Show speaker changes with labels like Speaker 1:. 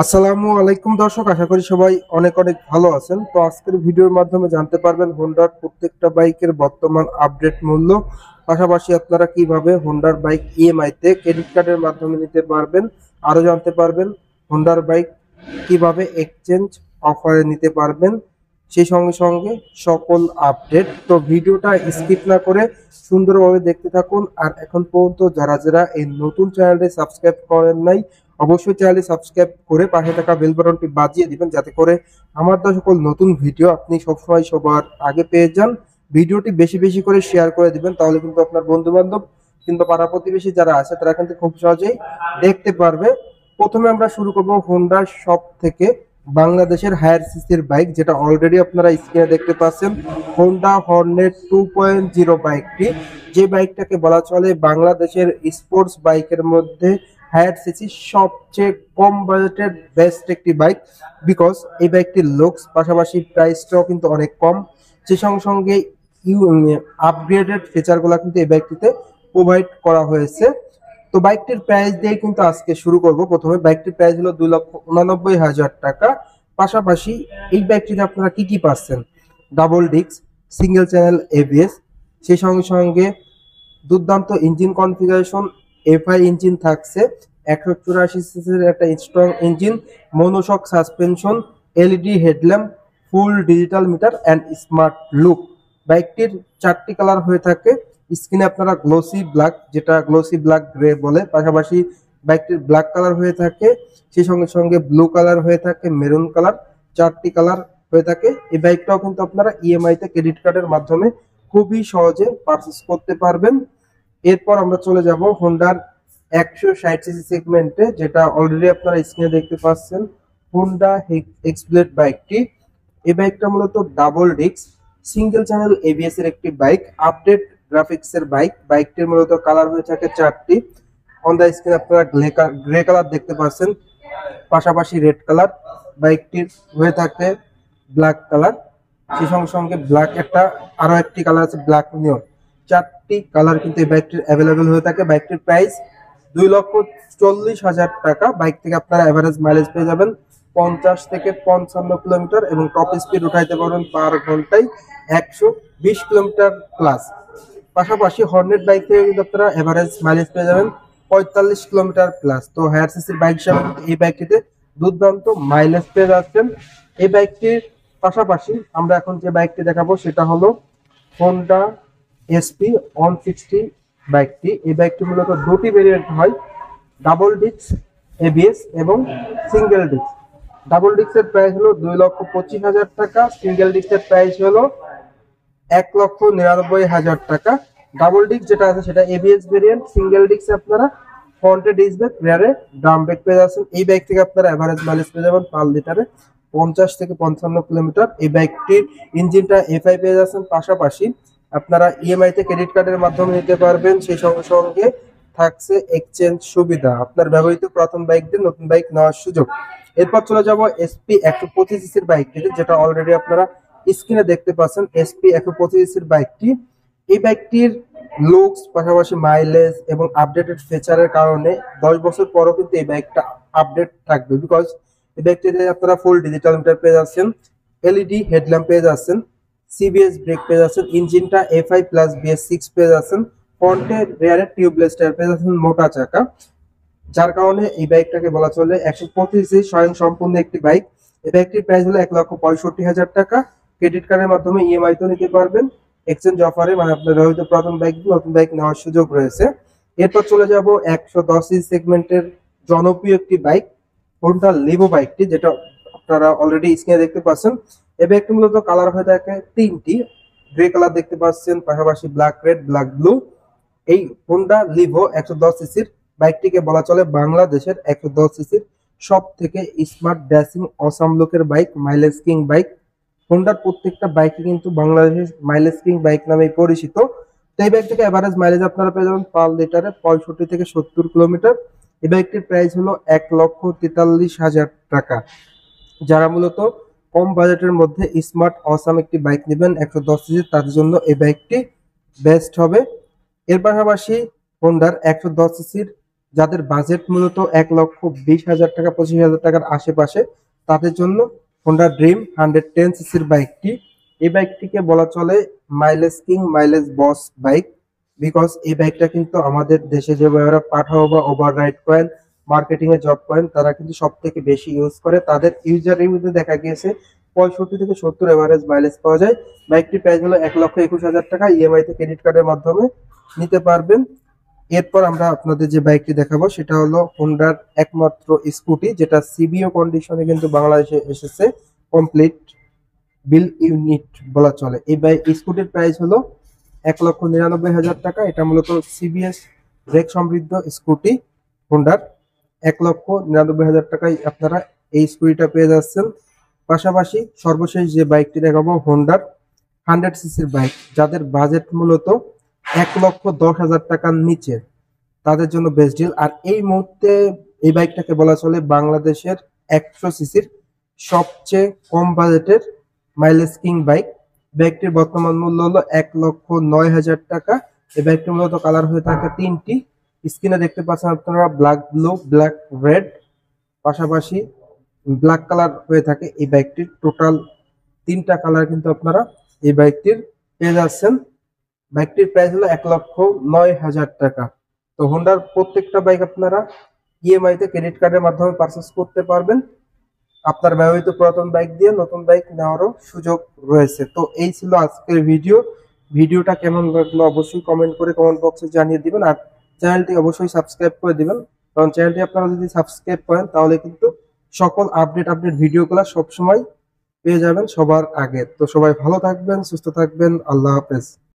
Speaker 1: আসসালামু আলাইকুম দর্শক, আশা করি সবাই অনেক অনেক ভালো আছেন। তো আজকের ভিডিওর মাধ্যমে জানতে পারবেন হোন্ডার প্রত্যেকটা বাইকের বর্তমান আপডেট মূল্য, পাশাপাশি আপনারা কিভাবে হোন্ডার বাইক ইএমআই তে ক্রেডিট কার্ডের মাধ্যমে নিতে পারবেন। আরো জানতে পারবেন হোন্ডার বাইক কিভাবে এক্সচেঞ্জ অফারে নিতে পারবেন, সেই সঙ্গে সঙ্গে সকল আপডেট। তো ভিডিওটা স্কিপ না করে সুন্দরভাবে দেখতে থাকুন। আর এখন পর্যন্ত যারা যারা এই নতুন চ্যানেলটি সাবস্ক্রাইব করেন নাই, অবশ্যই চ্যানেলটি সাবস্ক্রাইব করে পাশে থাকা বেল বাটনটি বাজিয়ে দিবেন, যাতে করে আমার দেওয়া সকল নতুন ভিডিও আপনি সবসময় সবার আগে পেয়ে যান। ভিডিওটি বেশি বেশি করে শেয়ার করে দিবেন, তাহলে কিন্তু আপনার বন্ধু বান্ধব কিংবা পাড়া প্রতিবেশী যারা আছে তারা কিন্তু খুব সহজেই দেখতে পারবে। প্রথমে আমরা শুরু করব হোন্ডা শপ থেকে বাংলাদেশের হায়ার সিসির বাইক, যেটা অলরেডি আপনারা স্ক্রিনে দেখতে পাচ্ছেন, হোন্ডা হর্নেট 2.0 বাইকটি। যে বাইকটাকে বলা চলে বাংলাদেশের স্পোর্টস বাইকের মধ্যে হায়ার সিসি সবচেয়ে কম বাজেটের বেস্ট একটি বাইক, বিকজ এই বাইকটির লুকস পাশাপাশি প্রাইসটাও কিন্তু অনেক কম। সে সঙ্গে সঙ্গে আপগ্রেডেড ফিচারগুলো কিন্তু এই বাইকটিতে প্রোভাইড করা হয়েছে। তো বাইকটির প্রাইস দিয়ে কিন্তু আজকে শুরু করব। প্রথমে বাইকটির প্রাইস হলো 2,89,000 টাকা। পাশাপাশি এই বাইকটিতে আপনারা কি কি পাচ্ছেন: double disc, single channel ABS, সেই সঙ্গে সঙ্গে দুর্দান্ত ইঞ্জিন কনফিগারেশন, এফআই ইঞ্জিন থাকছে, 184 সিসির একটা strong engine, monoshock suspension, LED headlamp, full digital meter and smart look. বাইকটির 4টি কালার হয়ে থাকে। স্ক্রিনে আপনারা গ্লোসি ব্ল্যাক, যেটা গ্লোসি ব্ল্যাক গ্রে বলে, পাশাপাশি বাইকটির ব্ল্যাক কালার হয়ে থাকে, সেই সঙ্গে সঙ্গে ব্লু কালার হয়ে থাকে, মেরুন কালার, 4টি কালার হয়ে থাকে। এই বাইকটাও কিন্তু আপনারা ইএমআই তে ক্রেডিট কার্ডের মাধ্যমে খুবই সহজে পারচেস করতে পারবেন। এরপর আমরা চলে যাব হোন্ডার 160 সিসি সেগমেন্টে, যেটা অলরেডি আপনারা স্ক্রিনে দেখতে পাচ্ছেন, হোন্ডা এক্সব্লেড বাইকটি। এই বাইকটা মূলত double disc, single channel ABS এর একটি বাইক, আপডেট গ্রাফিক্স এর বাইক। বাইকটির মূলত কালার হয়ে থাকে 4টি। অন দা স্ক্রিন আপনারা গ্রে কালার দেখতে পাচ্ছেন, পাশাপাশি রেড কালার। বাইকটির হয়ে থাকে ব্ল্যাক কালার, সেই সঙ্গে সঙ্গে ব্ল্যাক আরো একটি কালার আছে ব্ল্যাক নিয়ন। 4টি কালার কিন্তু এই বাইকটির অ্যাভেলেবেল হয়ে থাকে। বাইকটির প্রাইস 2,40,000 টাকা। বাইক থেকে আপনারা এভারেজ মাইলেজ পেয়ে যাবেন 50 থেকে 55 কিলোমিটার এবং টপ স্পিড উঠাইতে পারবেন পার ঘন্টায় 120 কিলোমিটার প্লাস। পাশাপাশি হর্নেট বাইক থেকে কিন্তু আপনারা এভারেজ মাইলেজ পেয়ে যাবেন 45 কিলোমিটার প্লাস। তো হায়ার সিসির বাইক হিসাবে এই বাইকটিতে দুর্দান্ত মাইলেজ পেয়ে যাচ্ছেন। এই বাইকটির পাশাপাশি আমরা এখন যে বাইকটি দেখাবো সেটা হলো হোন্ডা এসপি 160 বাইকটি। এই বাইকটি মূলত দুটি ভেরিয়েন্ট হয়, ডাবল ডিস্ক এবিএস এবং সিঙ্গেল ডিস্ক। ডাবল ডিস্কের প্রাইস হলো 2,25,000 টাকা, সিঙ্গেল ডিস্কের প্রাইস হলো 1,99,000 টাকা। ডাবল ডিস্ক যেটা আছে সেটা এবিএস ভেরিয়েন্ট, সিঙ্গেল ডিস্ক আপনারা ফ্রন্টে ডিস্ক ব্রেক, রিয়ারে ড্রাম ব্রেক পেয়ে যাচ্ছেন। এই বাইক থেকে আপনারা এভারেজ মাইলেজ পেয়ে যাবেন পার লিটারে 50 থেকে 55 কিলোমিটার। এই বাইকটির ইঞ্জিনটা এফআই পেয়ে যাচ্ছেন। পাশাপাশি আপনারা ইএমআই তে ক্রেডিট কার্ডের মাধ্যমে নিতে পারবেন। সেই সঙ্গে সঙ্গে থাকছে এক্সচেঞ্জ সুবিধা, আপনার ব্যবহৃত পুরাতন বাইক দিয়ে নতুন বাইক নেওয়ার সুযোগ। এরপর চলে যাব এসপি 125 সিসির বাইকটিতে, যেটা অলরেডি আপনারা স্ক্রিনে দেখতে পাচ্ছেন, এসপি 125 সিসির বাইকটি। এই বাইকটির লুকস পাশাপাশি মাইলেজ এবং আপডেটেড ফিচারের কারণে 10 বছর পরও কিন্তু এই বাইকটা আপডেট থাকবে, বিকজ এই বাইকটিতে আপনারা ফুল ডিজিটাল মিটার পেয়ে যাচ্ছেন, এলইডি হেডল্যাম্প পেয়ে যাচ্ছেন, সিবিএস ব্রেক পেয়ে যাচ্ছেন, ইঞ্জিনটা এফআই প্লাস বিএস6 পেয়ে যাচ্ছেন, ফ্রন্টে রিয়ারে টিউবলেস টায়ার পেয়ে যাচ্ছেন, মোটা চাকা। যার কারণে এই বাইকটাকে বলা চলে 125 স্বয়ং সম্পূর্ণ একটি বাইক। এই বাইকটির প্রাইস হলো 1,65,000 টাকা। ক্রেডিট কার্ডের মাধ্যমে ইএমআই তো নিতে পারবেন, এক্সচেঞ্জ অফারে মানে আপনার ব্যবহৃত পুরাতন বাইক নতুন বাইক নেওয়ার সুযোগ রয়েছে। এরপর চলে যাব 110 সিসি সেগমেন্টের জনপ্রিয় একটি বাইক, হোন্ডা লিভো বাইকটি, যেটা আপনারা অলরেডি স্ক্রিনে দেখতে পাচ্ছেন। এই বাইকটি মূলত কালার হয়ে থাকে 3টি, গ্রে কালার দেখতে পাচ্ছেন, পাশাপাশি ব্ল্যাক রেড, ব্ল্যাক ব্লু। এই হোন্ডা লিভো 110 সিসির বাইকটিকে বলা চলে বাংলাদেশের 110 সিসির সব থেকে স্মার্ট ড্যাশিং অসাম লুকের বাইক, মাইলেজ কিং বাইক। হোন্ডার প্রত্যেকটা বাইকে কিন্তু বাংলাদেশের মাইলেজ কিং বাইক নামে পরিচিত। তো এই বাইক থেকে এভারেজ মাইলেজ আপনারা পেয়ে যাবেন পার লিটারে 65 থেকে 70 কিলোমিটার। এই বাইকটির প্রাইস হলো 1,43,000 টাকা। যারা মূলত কম বাজেটের মধ্যে স্মার্ট অসাম একটি বাইক নেবেন 110 সিসি, তাদের জন্য এই বাইকটি বেস্ট হবে। এর পাশাপাশি হোন্ডার 110 সিসির যাদের বাজেট মূলত 1,20,000 টাকা 25,000 টাকার আশেপাশে, তাদের জন্য হোন্ডা ড্রিম 110 সিসির বাইকটি। এই বাইকটিকে বলা চলে mileage king, mileage boss bike. Because এই বাইকটা কিন্তু আমাদের দেশে যে ভাইয়েরা পাঠাও বা ওভার রাইড করেন, মার্কেটিং এ জব করেন, তারা কিন্তু সব থেকে বেশি ইউজ করে। তাদের ইউজার রিভিউতে দেখা গিয়েছে 65 থেকে 70 এভারেজ মাইলেজ পাওয়া যায়। বাইকটির প্রাইস হলো 1,21,000 টাকা, ইএমআই তে ক্রেডিট কার্ডের মাধ্যমে নিতে পারবেন। এরপর আমরা আপনাদের যে বাইকটি দেখাবো সেটা হলো হোন্ডার একমাত্র স্কুটি, যেটা সিবিও কন্ডিশনে কিন্তু বাংলাদেশে এসেছে, কমপ্লিট বিল ইউনিট বলা চলে। এই বাইক স্কুটির প্রাইস হলো 1,99,000 টাকা। এটা মূলত সিবিএস ব্রেক সমৃদ্ধ স্কুটি হোন্ডার। 1,99,000 টাকায় আপনারা এই স্কুটিটা পেয়ে যাচ্ছেন। পাশাপাশি সর্বশেষ যে বাইকটি দেখাবো হোন্ডার 100 সিসির বাইক। যাদের বাজেট মূলত 1,10,000 টাকার নিচে, তাদের জন্য বেস্ট ডিল। আর এই মুহূর্তে এই বাইকটাকে বলা চলে বাংলাদেশের 100 সিসির সবচেয়ে কম বাজেটের মাইলেজ কিং বাইক। বাইকটির বর্তমান মূল্য হলো 1,09,000 টাকা। এই বাইকটির মূলত কালার হয়ে থাকে তিনটি, স্ক্রিনে দেখতে পাচ্ছেন আপনারা ব্ল্যাক, ব্লু, ব্ল্যাক, রেড। পাশাপাশি ব্ল্যাক কালার হয়ে থাকে এই বাইকটির। টোটাল তিনটা কালার কিন্তু আপনারা এই বাইকটির পেয়ে যাচ্ছেন। বাইকটির প্রাইস হলো 1,09,000 টাকা। তো হোন্ডার প্রত্যেকটা বাইক আপনারা ইএমআই তে ক্রেডিট কার্ডের মাধ্যমে পারচেস করতে পারবেন। আপনার ব্যবহৃত পুরাতন বাইক দিয়ে নতুন বাইক নেওয়ারও সুযোগ রয়েছে। তো এই ছিল আজকের ভিডিও। ভিডিওটা কেমন লাগলো অবশ্যই কমেন্ট করে কমেন্ট বক্সে জানিয়ে দিবেন। আর চ্যানেলটি অবশ্যই সাবস্ক্রাইব করে দিবেন, কারণ চ্যানেলটি আপনারা যদি সাবস্ক্রাইব করেন তাহলে কিন্তু সকল আপডেট ভিডিওগুলো সবসময় পেয়ে যাবেন সবার আগে। তো সবাই ভালো থাকবেন, সুস্থ থাকবেন, আল্লাহ হাফেজ।